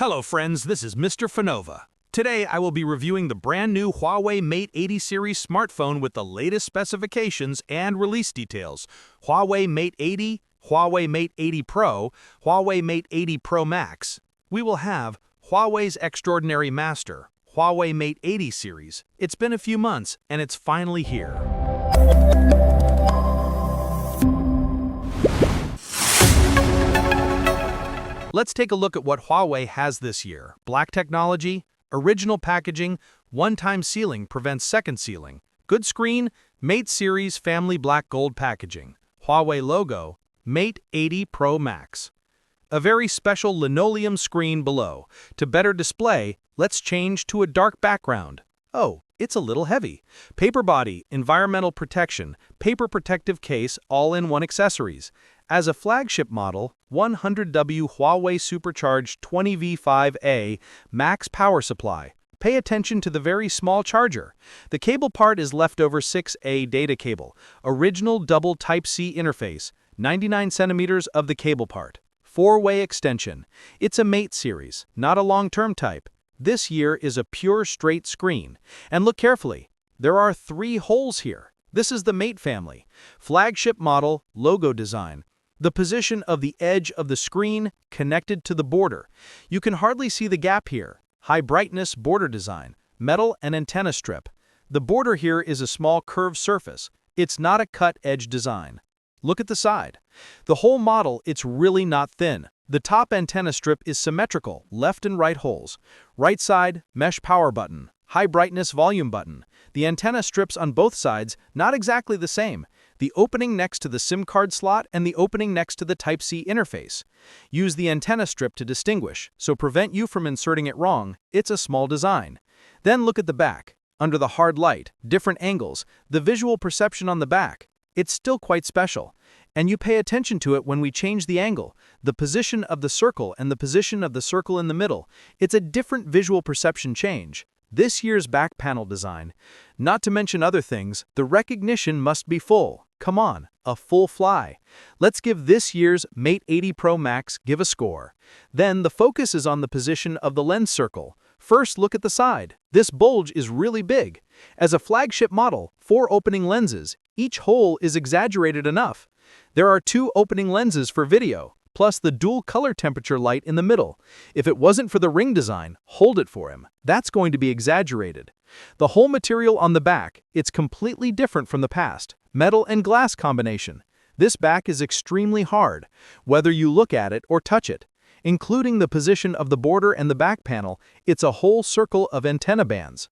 Hello friends, this is Mr. Fanova. Today I will be reviewing the brand new Huawei Mate 80 series smartphone with the latest specifications and release details. Huawei Mate 80, Huawei Mate 80 Pro, Huawei Mate 80 Pro Max. We will have Huawei's Extraordinary Master, Huawei Mate 80 series. It's been a few months and it's finally here. Let's take a look at what Huawei has this year. Black technology, original packaging, one-time sealing prevents second sealing. Good screen, Mate series family black gold packaging. Huawei logo, Mate 80 Pro Max. A very special linoleum screen below. To better display, let's change to a dark background. Oh, it's a little heavy. Paper body, environmental protection, paper protective case, all-in-one accessories. As a flagship model, 100W Huawei SuperCharge 20V5A max power supply. Pay attention to the very small charger. The cable part is leftover 6A data cable. Original double Type-C interface. 99 centimeters of the cable part. 4-way extension. It's a Mate series, not a long-term type. This year is a pure straight screen. And look carefully. There are 3 holes here. This is the Mate family. Flagship model, logo design. The position of the edge of the screen connected to the border. You can hardly see the gap here. High brightness border design. Metal and antenna strip. The border here is a small curved surface. It's not a cut edge design. Look at the side. The whole model, it's really not thin. The top antenna strip is symmetrical, left and right holes. Right side, mesh power button. High brightness volume button. The antenna strips on both sides, not exactly the same. The opening next to the SIM card slot and the opening next to the Type-C interface. Use the antenna strip to distinguish, so prevent you from inserting it wrong. It's a small design. Then look at the back. Under the hard light, different angles, the visual perception on the back. It's still quite special. And you pay attention to it when we change the angle, the position of the circle and the position of the circle in the middle. It's a different visual perception change. This year's back panel design. Not to mention other things, the recognition must be full. Come on, a full fly. Let's give this year's Mate 80 Pro Max give a score. Then the focus is on the position of the lens circle. First, look at the side. This bulge is really big. As a flagship model, 4 opening lenses. Each hole is exaggerated enough. There are 2 opening lenses for video, plus the dual color temperature light in the middle. If it wasn't for the ring design, hold it for him. That's going to be exaggerated. The whole material on the back, it's completely different from the past. Metal and glass combination. This back is extremely hard, whether you look at it or touch it. Including the position of the border and the back panel, it's a whole circle of antenna bands.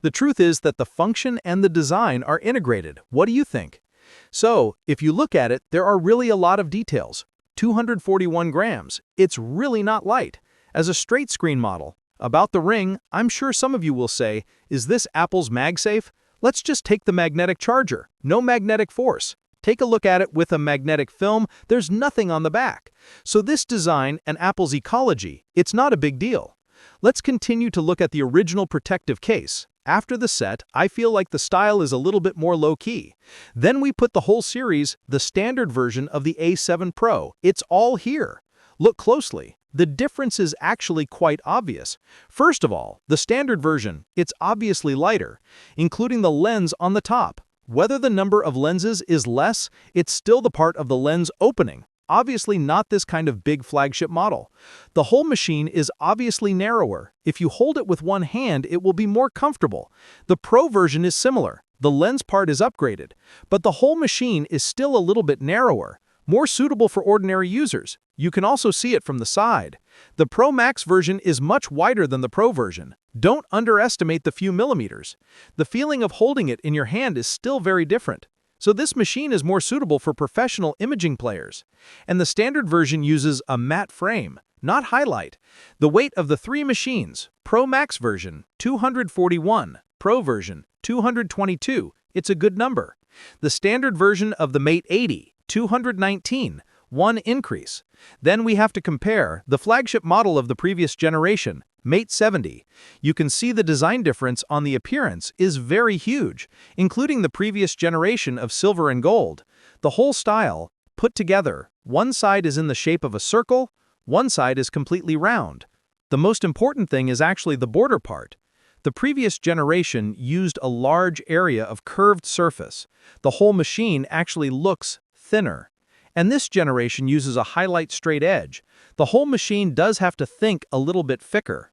The truth is that the function and the design are integrated. What do you think? So, if you look at it, there are really a lot of details. 241 grams. It's really not light. As a straight screen model. About the ring, I'm sure some of you will say, is this Apple's MagSafe? Let's just take the magnetic charger. No magnetic force. Take a look at it with a magnetic film. There's nothing on the back. So this design and Apple's ecology, it's not a big deal. Let's continue to look at the original protective case. After the set, I feel like the style is a little bit more low-key. Then we put the whole series, the standard version of the A7 Pro. It's all here. Look closely. The difference is actually quite obvious. First of all, the standard version, it's obviously lighter, including the lens on the top. Whether the number of lenses is less, it's still the part of the lens opening. Obviously not this kind of big flagship model. The whole machine is obviously narrower. If you hold it with one hand, it will be more comfortable. The Pro version is similar. The lens part is upgraded. But the whole machine is still a little bit narrower, more suitable for ordinary users. You can also see it from the side. The Pro Max version is much wider than the Pro version. Don't underestimate the few millimeters. The feeling of holding it in your hand is still very different. So this machine is more suitable for professional imaging players. And the standard version uses a matte frame, not highlight. The weight of the 3 machines, Pro Max version, 241, Pro version, 222, it's a good number. The standard version of the Mate 80, 219, 1 increase. Then we have to compare the flagship model of the previous generation, Mate 70. You can see the design difference on the appearance is very huge, including the previous generation of silver and gold. The whole style, put together, one side is in the shape of a circle, one side is completely round. The most important thing is actually the border part. The previous generation used a large area of curved surface. The whole machine actually looks thinner. And this generation uses a highlight straight edge. The whole machine does have to think a little bit thicker.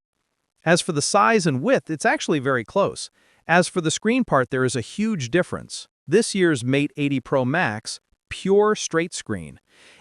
As for the size and width, it's actually very close. As for the screen part, there is a huge difference. This year's Mate 80 Pro Max, pure straight screen.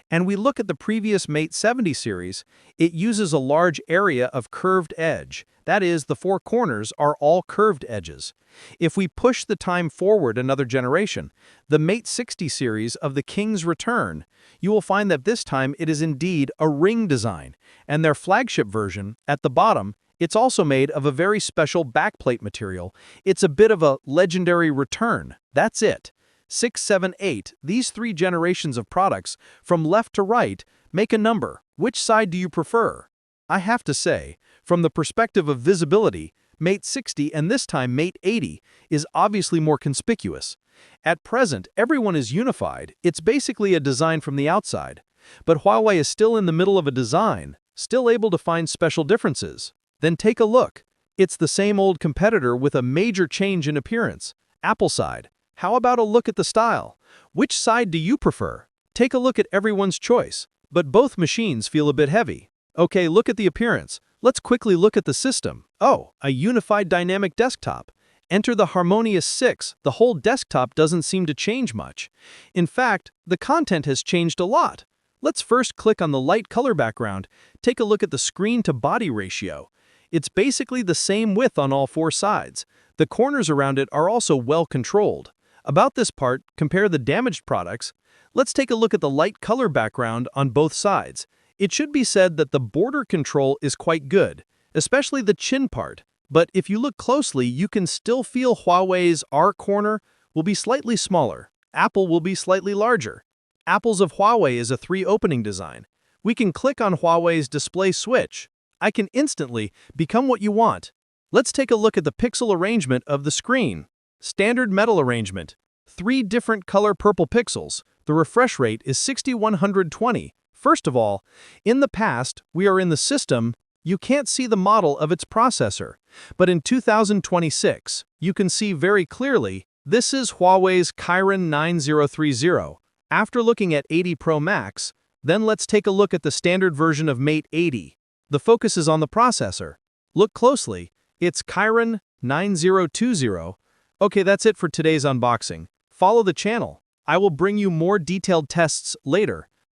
And we look at the previous Mate 70 series, it uses a large area of curved edge. That is, the four corners are all curved edges. If we push the time forward another generation, the Mate 60 series of the King's Return, you will find that this time it is indeed a ring design, and their flagship version, at the bottom, it's also made of a very special backplate material. It's a bit of a legendary return. That's it. 6, 7, 8, these three generations of products, from left to right, make a number. Which side do you prefer? I have to say, from the perspective of visibility, Mate 60 and this time Mate 80 is obviously more conspicuous. At present, everyone is unified. It's basically a design from the outside. But Huawei is still in the middle of a design, still able to find special differences. Then take a look. It's the same old competitor with a major change in appearance. Apple side. How about a look at the style? Which side do you prefer? Take a look at everyone's choice. But both machines feel a bit heavy. Okay, look at the appearance. Let's quickly look at the system. Oh, a unified dynamic desktop. Enter the Harmonious 6. The whole desktop doesn't seem to change much. In fact, the content has changed a lot. Let's first click on the light color background. Take a look at the screen-to-body ratio. It's basically the same width on all four sides. The corners around it are also well controlled. About this part, compare the damaged products. Let's take a look at the light color background on both sides. It should be said that the border control is quite good, especially the chin part. But if you look closely, you can still feel Huawei's R corner will be slightly smaller. Apple will be slightly larger. Apple's of Huawei is a 3-opening design. We can click on Huawei's display switch. I can instantly become what you want. Let's take a look at the pixel arrangement of the screen. Standard metal arrangement. 3 different color purple pixels. The refresh rate is 6120. First of all, in the past, we are in the system, you can't see the model of its processor. But in 2026, you can see very clearly, this is Huawei's Kirin 9030. After looking at 80 Pro Max, then let's take a look at the standard version of Mate 80. The focus is on the processor. Look closely, it's Kirin 9020. Okay, that's it for today's unboxing. Follow the channel. I will bring you more detailed tests later.